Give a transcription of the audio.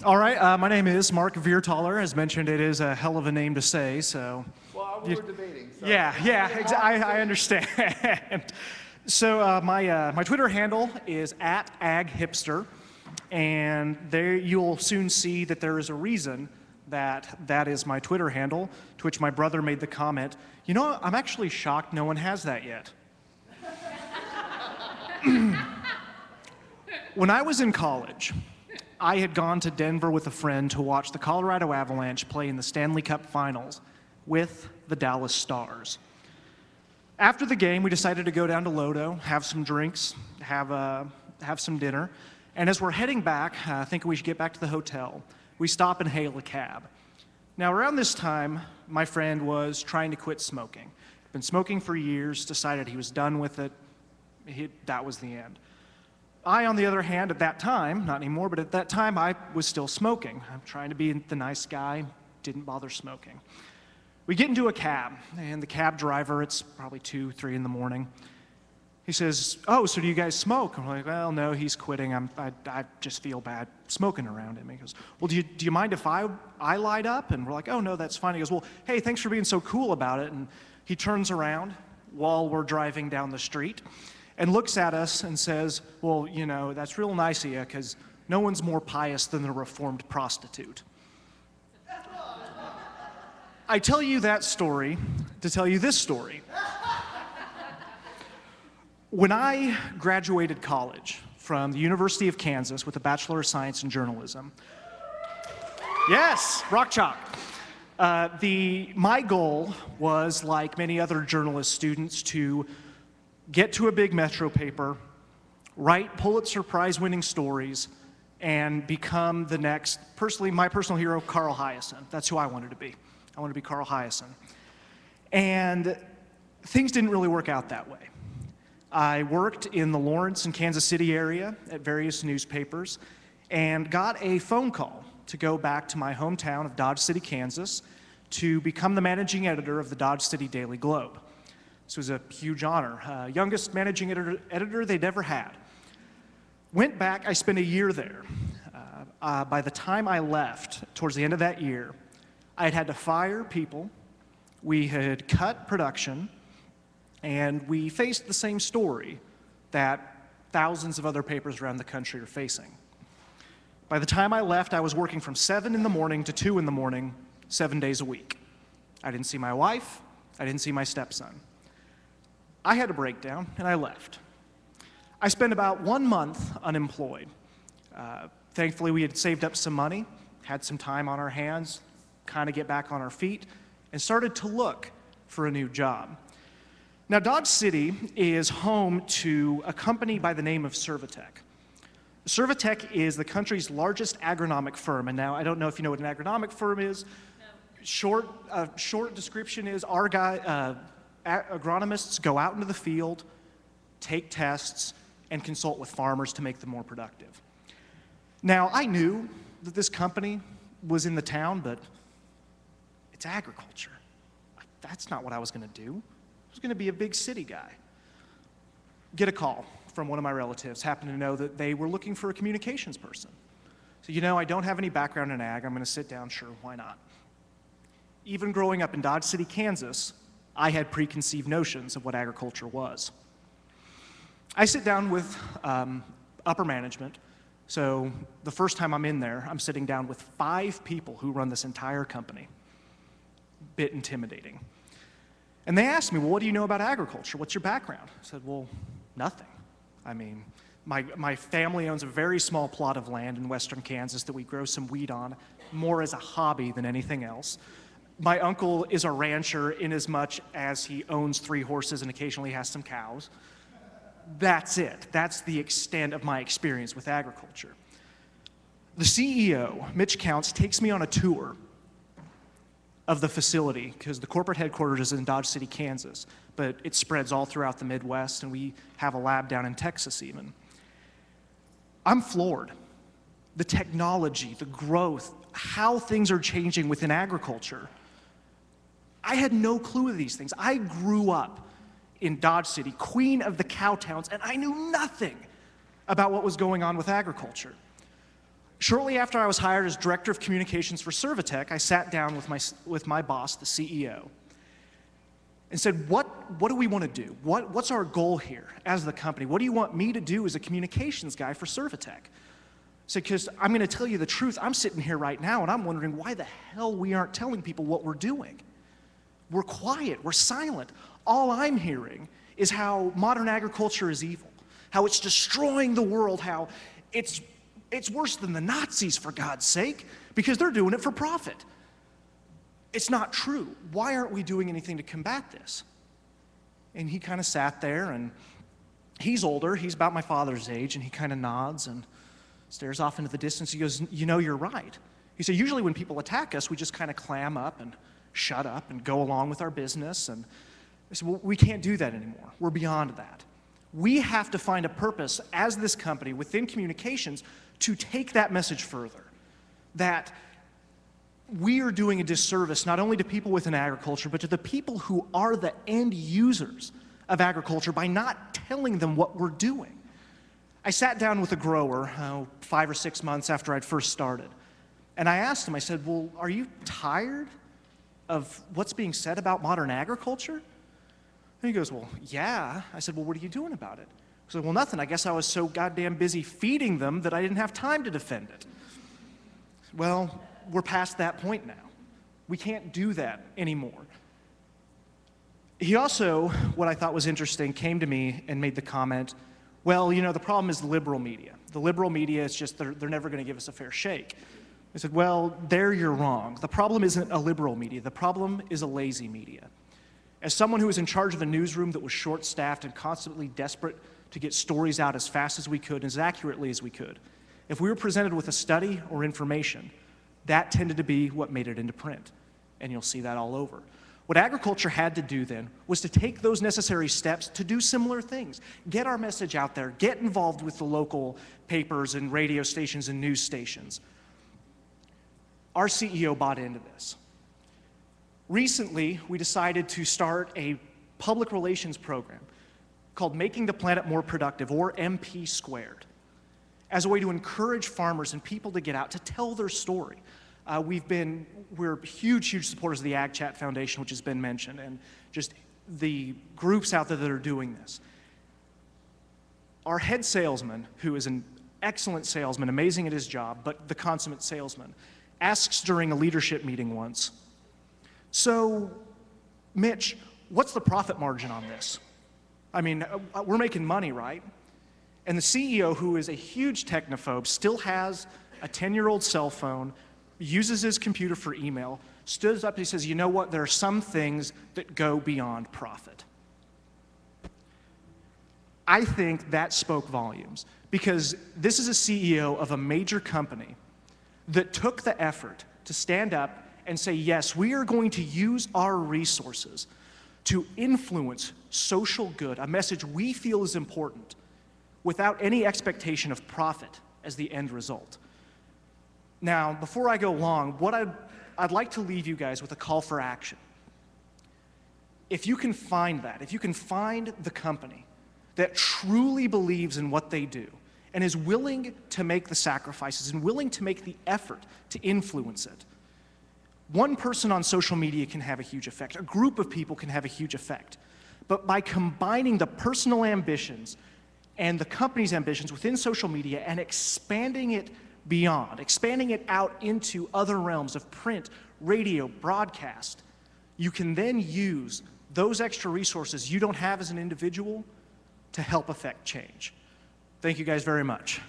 All right, my name is Mark Vierthaler. As mentioned, it is a hell of a name to say, so. Well, we were debating. So. I understand. So my Twitter handle is @aghipster, and there you'll soon see that there is a reason that is my Twitter handle, to which my brother made the comment, you know, I'm actually shocked no one has that yet. When I was in college, I had gone to Denver with a friend to watch the Colorado Avalanche play in the Stanley Cup Finals with the Dallas Stars. After the game, we decided to go down to Lodo, have some drinks, have some dinner, and as we're heading back, thinking we should get back to the hotel, we stop and hail a cab. Now, around this time, my friend was trying to quit smoking. Been smoking for years, decided he was done with it. That was the end. I, on the other hand, at that time, not anymore, but at that time, I was still smoking. I'm trying to be the nice guy, didn't bother smoking. We get into a cab, and the cab driver, it's probably 2, 3 in the morning. He says, oh, so do you guys smoke? I'm like, well, no, he's quitting. I just feel bad smoking around him. He goes, well, do you mind if I light up? And we're like, oh, no, that's fine. He goes, well, hey, thanks for being so cool about it. And he turns around while we're driving down the street and looks at us and says, well, you know, that's real nice of you, because no one's more pious than the reformed prostitute. I tell you that story to tell you this story. When I graduated college from the University of Kansas with a Bachelor of Science in Journalism, yes, rock chalk. My goal was, like many other journalist students, to get to a big metro paper, write Pulitzer Prize-winning stories, and become the next, my personal hero, Carl Hiaasen. That's who I wanted to be. I wanted to be Carl Hiaasen. And things didn't really work out that way. I worked in the Lawrence and Kansas City area at various newspapers and got a phone call to go back to my hometown of Dodge City, Kansas, to become the managing editor of the Dodge City Daily Globe. This was a huge honor. Youngest managing editor they'd ever had. Went back, I spent a year there. By the time I left, towards the end of that year, I had to fire people, we had cut production, and we faced the same story that thousands of other papers around the country are facing. By the time I left, I was working from 7 in the morning to 2 in the morning, 7 days a week. I didn't see my wife, I didn't see my stepson. I had a breakdown, and I left. I spent about 1 month unemployed. Thankfully, we had saved up some money, had some time on our hands, kind of get back on our feet, and started to look for a new job. Now, Dodge City is home to a company by the name of Servitech. Servitech is the country's largest agronomic firm, and now I don't know if you know what an agronomic firm is. No. Short description is our agronomists go out into the field, take tests, and consult with farmers to make them more productive. Now, I knew that this company was in the town, but it's agriculture. That's not what I was going to do. I was going to be a big city guy. Get a call from one of my relatives, happened to know that they were looking for a communications person. So, you know, I don't have any background in ag. I'm going to sit down, sure, why not? Even growing up in Dodge City, Kansas, I had preconceived notions of what agriculture was. I sit down with upper management. So the first time I'm in there, I'm sitting down with 5 people who run this entire company. Bit intimidating. And they asked me, well, what do you know about agriculture? What's your background? I said, well, nothing. I mean, my family owns a very small plot of land in western Kansas that we grow some wheat on, more as a hobby than anything else. My uncle is a rancher in as much as he owns 3 horses and occasionally has some cows. That's it. That's the extent of my experience with agriculture. The CEO, Mitch Counts, takes me on a tour of the facility because the corporate headquarters is in Dodge City, Kansas, but it spreads all throughout the Midwest, and we have a lab down in Texas even. I'm floored. The technology, the growth, how things are changing within agriculture. I had no clue of these things. I grew up in Dodge City, queen of the cow towns, and I knew nothing about what was going on with agriculture. Shortly after I was hired as Director of Communications for Servitech, I sat down with my boss, the CEO, and said, what do we want to do? What's our goal here as the company? What do you want me to do as a communications guy for Servitech? I said, because I'm going to tell you the truth. I'm sitting here right now, and I'm wondering why the hell we aren't telling people what we're doing. We're quiet. We're silent. All I'm hearing is how modern agriculture is evil, how it's destroying the world, how it's worse than the Nazis, for God's sake, because they're doing it for profit. It's not true. Why aren't we doing anything to combat this? And he kind of sat there, and he's older. He's about my father's age, and he kind of nods and stares off into the distance. He goes, you know, you're right. He said, usually when people attack us, we just kind of clam up and shut up and go along with our business. And I said, well, we can't do that anymore. We're beyond that. We have to find a purpose as this company within communications to take that message further, that we are doing a disservice not only to people within agriculture, but to the people who are the end users of agriculture by not telling them what we're doing. I sat down with a grower 5 or 6 months after I'd first started, and I asked him, I said, well, are you tired of what's being said about modern agriculture? And he goes, well, yeah. I said, well, what are you doing about it? He said, well, nothing. I guess I was so goddamn busy feeding them that I didn't have time to defend it. Well, we're past that point now. We can't do that anymore. He also, what I thought was interesting, came to me and made the comment, well, you know, the problem is the liberal media. The liberal media is just, they're never going to give us a fair shake. I said, well, there you're wrong. The problem isn't a liberal media. The problem is a lazy media. As someone who was in charge of a newsroom that was short-staffed and constantly desperate to get stories out as fast as we could and as accurately as we could, if we were presented with a study or information, that tended to be what made it into print, and you'll see that all over. What agriculture had to do then was to take those necessary steps to do similar things. Get our message out there, get involved with the local papers and radio stations and news stations. Our CEO bought into this. Recently, we decided to start a public relations program called Making the Planet More Productive, or MP Squared, as a way to encourage farmers and people to get out to tell their story. We're huge supporters of the Ag Chat Foundation, which has been mentioned, and just the groups out there that are doing this. Our head salesman, who is an excellent salesman, amazing at his job, but the consummate salesman, asks during a leadership meeting once, so, Mitch, what's the profit margin on this? I mean, we're making money, right? And the CEO, who is a huge technophobe, still has a 10-year-old cell phone, uses his computer for email, stood up and he says, you know what, there are some things that go beyond profit. I think that spoke volumes, because this is a CEO of a major company that took the effort to stand up and say, yes, we are going to use our resources to influence social good, a message we feel is important, without any expectation of profit as the end result. Now, before I go long, I'd like to leave you guys with a call for action. If you can find that, if you can find the company that truly believes in what they do and is willing to make the sacrifices and willing to make the effort to influence it, one person on social media can have a huge effect. A group of people can have a huge effect. But by combining the personal ambitions and the company's ambitions within social media and expanding it beyond, expanding it out into other realms of print, radio, broadcast, you can then use those extra resources you don't have as an individual to help affect change. Thank you guys very much.